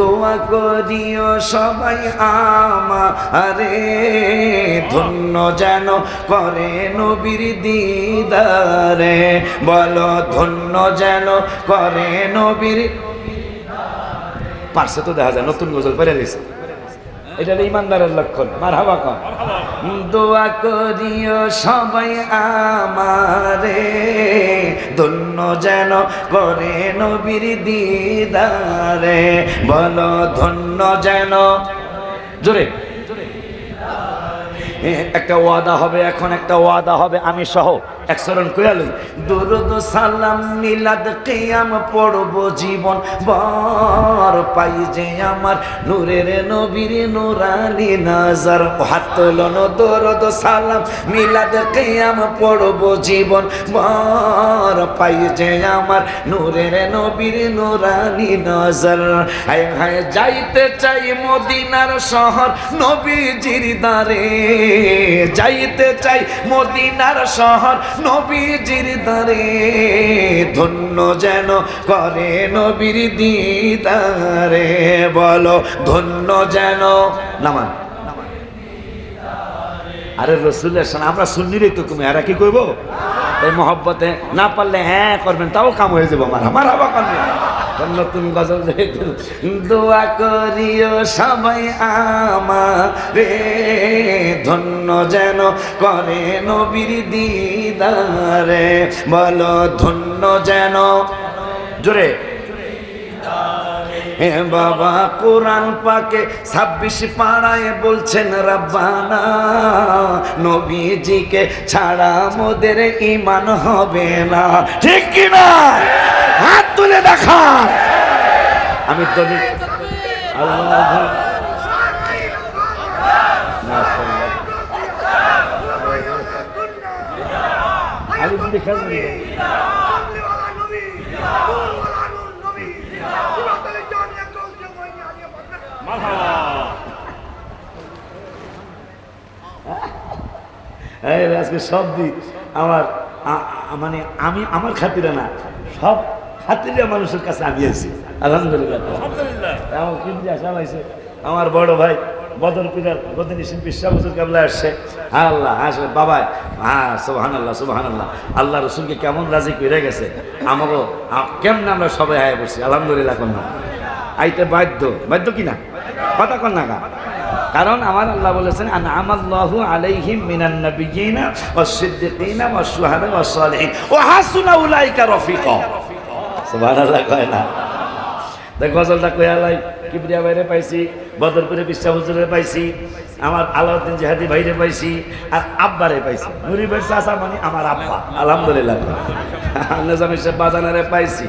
দোয়া করিও সবাই আমারে, ধন্য যেন করে নবীর দিদারে। বলো ধন্য যেন করে নবীর। পারছে তো দেখা যায়, নতুন গজল পেরে নিছে। এটা ইমানদারের লক্ষণ। মারহাবা কন। দোয়া করিও সবাই আমারে, ধন্য যেন করে নবীর দিদারে। বলো ধন্য যেন। জোরে একটা ওয়াদা হবে, এখন একটা ওয়াদা হবে আমি সহ এক চরণ কইয়ালই। দুরুদ সালাম মিলাদ কিয়াম পড়ব জীবন বর, পাই যে আমার নূরের নবীর নূরানি নজর। হাত তোলন দুরুদ সালাম মিলাদ কিয়াম পড়ব জীবন বর, পাই যে আমার নূরের নবীর নূরানি নজর। হায় হায় যাইতে চাই মদিনার শহর নবীজির দারে, যাইতে চাই মদিনার শহর নবীজির দারে। ধন্য যেন করে নবীর দিদারে। বলো ধন্য যেন। নামান আরে রসুলের সাথে আমরা সুন্নিরই তো তুমি এরা কি করবো এই মহব্বতে। না পারলে হ্যাঁ করবেন, তাও কাম হয়ে যাবো। আমার আবার করবেন নতুন গজল। দোয়া করিও সবাই আমারে, ধন্য যেন করে নবীর দিদারে। বলো ধন্য যেন। জোরে হে বাবা কোরআন পাকে 26 পারায় বলছেন রব্বানা, নবীজিকে ছাড়া মোদের ঈমান হবে না। ঠিক কি না? হাত তুলে দেখা। আমি দলিল আল্লাহ আমি দেখা আজকে সব দিক আমার মানে আমি আমার খাতিরে না, সব খাতিরে মানুষের কাছে আমি আছি। আলহামদুলিল্লাহ। আমার বড় ভাই বদর পিলার গদিনী শিল্পী শামসুল কাবলা আসছে। আল্লাহ আসবে বাবা। হ্যাঁ সুবহানাল্লাহ সুবহানাল্লাহ। আল্লাহ রসুলকে কেমন রাজি করে গেছে, আমারও কেমন আমরা সবাই আয় বসছি। আলহামদুলিল্লাহ। কোন না আইতে বাধ্য, বাধ্য কিনা কথা কন না। কারণ আমার আল্লাহ বলেছেন আনআমাল্লাহু আলাইহিম মিনান নাবিয়িনা ওয়াস সিদ্দিকিনা ওয়াস শুহাদা ওয়াস সালিহিন ওয়া হাসুনা উলাইকা রফিকা। সুবহানাল্লাহ। কয় না দেখ গজলটা কয়ালাই কিবরিয়া ভাইরে পাইছি, বদরপুরে বিশ্বাস হুজুরে পাইছি, আমার আলাউদ্দিন জিহাদি ভাইরে পাইছি, আর আব্বারে পাইছি। নুরি ভাই চাচা মানে আমার আব্বা। আলহামদুলিল্লাহ। নিজাম সাহেব বাজানারে পাইছি।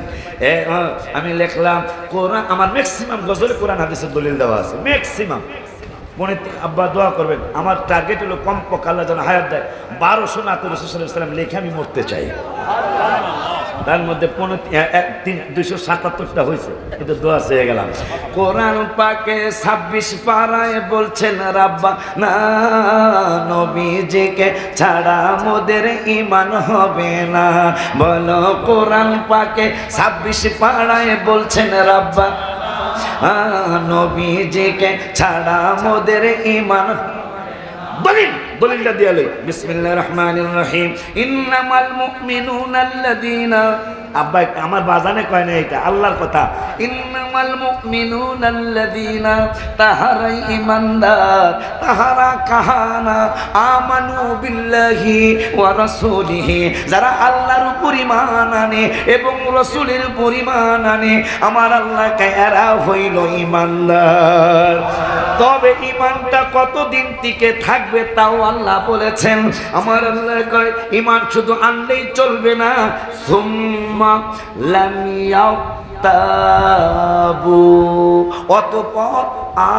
আমি লিখলাম কোরআন, আমার ম্যাক্সিমাম গজলে কোরআন হাদিসের দলিল দেওয়া আছে। ম্যাক্সিমাম মনে আব্বা দোয়া করবেন। আমার টার্গেট হলো কমপক্ষে আল্লাহ যেন হায়াত দেয় 1200 নাত রাসূল সাল্লাল্লাহু আলাইহি ওয়াসাল্লাম লিখে আমি মরতে চাই। তার মধ্যে 277টা হয়েছে, কিন্তু দোয়া চেয়ে গেলাম। কোরআন পাকে 26 পারায় বলছেন রাব্বা না, নবীজিকে ছাড়া মোদের ঈমান হবে না। বলো কোরআন পাকে 26 পারায় বলছেন রাব্বা, নবীজিকে ছাড়া মোদের ঈমান। দলিলটা দিয়ে লই। বিসমিল্লাহির রহমানির রহিম। ইন্নামাল মুমিনুনা আল্লাযীনা। আব্বা আমার বাজানে কয় না, এটা আল্লাহর কথা। ইন্নামাল মুমিনুনা আল্লাযীনা, তাহারা ঈমানদার, তাহারা কাহানা আমানু বিল্লাহি ওয়া রাসূলিহি, যারা আল্লাহর উপর ঈমান আনে এবং রাসূলের উপর ঈমান আনে, আমার আল্লাহ এরা হইল ঈমানদার। তবে ঈমানটা কতদিন টিকে থাকবে তাও আল্লাহ বলেছেন। আমার আল্লাহ কয় ঈমান শুধু আনলেই চলবে না, সুম্মা লাম ইয়াতাবু, অতঃপর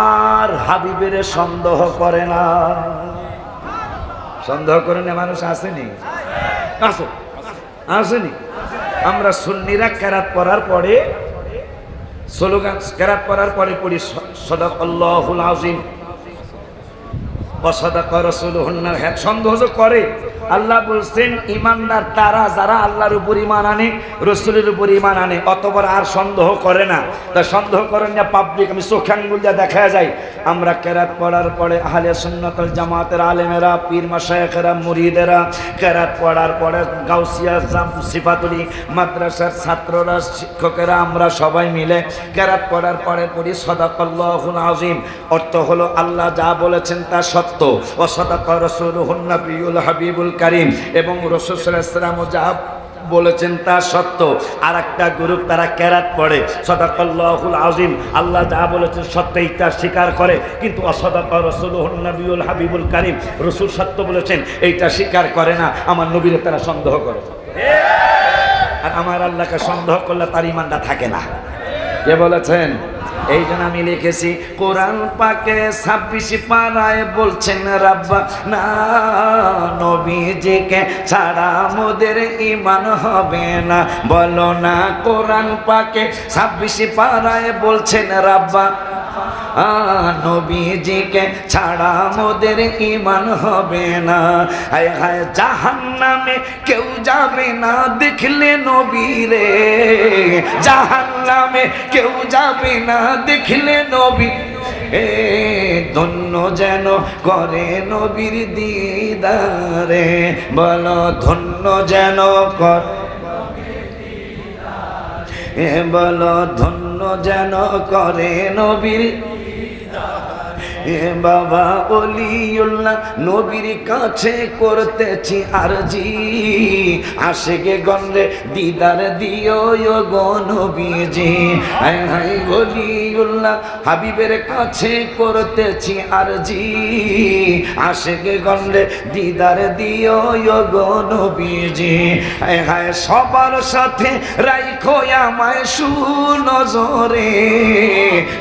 আর হাবিবের সন্দেহ করে না। সন্দেহ করে না মানুষ আসেনি? আসেনি? আমরা সুন্নিরা কেরাত পড়ার পরে স্লোগান, কেরাত পড়ার পরে পড়ি সাদাকাল্লাহুল আযীম ওয়া সাদাকা রাসূলুহুন। সন্দেহ করে আল্লাহ বলছেন ইমানদার তারা যারা আল্লাহর উপর ঈমান আনে, রাসূলের উপর ঈমান আনে, অতঃপর আর সন্দেহ করে না। তা সন্দেহ করেন না পাবলিক, আমি চোখে আঙ্গুল দিয়ে দেখা যায়। আমরা কেরাত পড়ার পরে আহলে সুন্নাত ওয়াল জামাতের আলেমেরা, পীর মাশায়েখেরা, মুরিদেরা কেরাত পড়ার পরে গাউসিয়া সিফাতুলি মাদ্রাসার ছাত্ররা, শিক্ষকেরা, আমরা সবাই মিলে কেরাত পড়ার পরে পড়ি সাদাকাল্লাহুল আযীম। অর্থ হলো আল্লাহ যা বলেছেন তা সত্য, ও সাদাকা রাসূলুহুন নবিয়ুল হাবিবুল কারীম, এবং রাসূল সাল্লাল্লাহু আলাইহি ওয়াসাল্লাম যা বলেছেন তা সত্য। আর একটা গ্রুপ তারা কেরাত পড়ে সাদাকাল্লাহুল আযীম, আল্লাহ যা বলেছেন সত্য এইটা স্বীকার করে, কিন্তু অসাদাকা রাসূলুহুন নবিয়ুল হাবিবুল কারীম, রাসূল সত্য বলেছেন এইটা স্বীকার করে না। আমার নবীরে তারা সন্দেহ করে, আর আমার আল্লাহকে সন্দেহ করলে তার ঈমানটা থাকে না। কে বলেছেন? এই জন্য আমি লিখেছি কোরআন পাকে 26 পারায় বলছেন রাব্বা না, নবীজিকে ছাড়া মোদের ঈমান হবে না। বলো না, কোরআন পাকে 26 পারায় বলছেন রাব্বা নবীজিকে ছাড়া মোদের ঈমান হবে না। হায় হায় জাহান্নামে কেউ যাবে না দেখলে নবীরে, জাহান্নামে কেউ যাবে না দেখলে নবী। ধন্য যেন করে নবীর দিদারে, বলো ধন্য যেন কর, বলো ধন্য যেন করে নবীর। বাবা ওলিউল্লাহ নবীর কাছে করতেছি আরজি, আশিকে গন্ধে দিদার দিও গো নবীজি। হায় হায় ওলিউল্লাহ হাবিবের কাছে করতেছি আরজি, আশিকে গন্ধে দিদার দিও গো নবীজি। হায় হায় সবার সাথে রাইখো আমায় সুনজরে,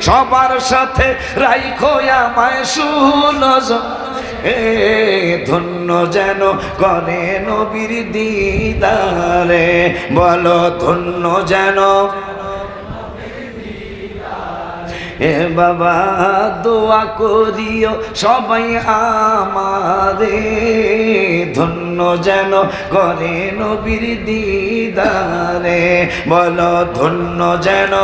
সবার সাথে রাইখো আমায় সুনজরে, ধন্য যেন করে নবীর দিদারে, বলো ধন্য যেন। বাবা দোয়া করিও সবাই আমারে, ধন্য যেন করে নবীর দিদারে, বলো ধন্য যেন।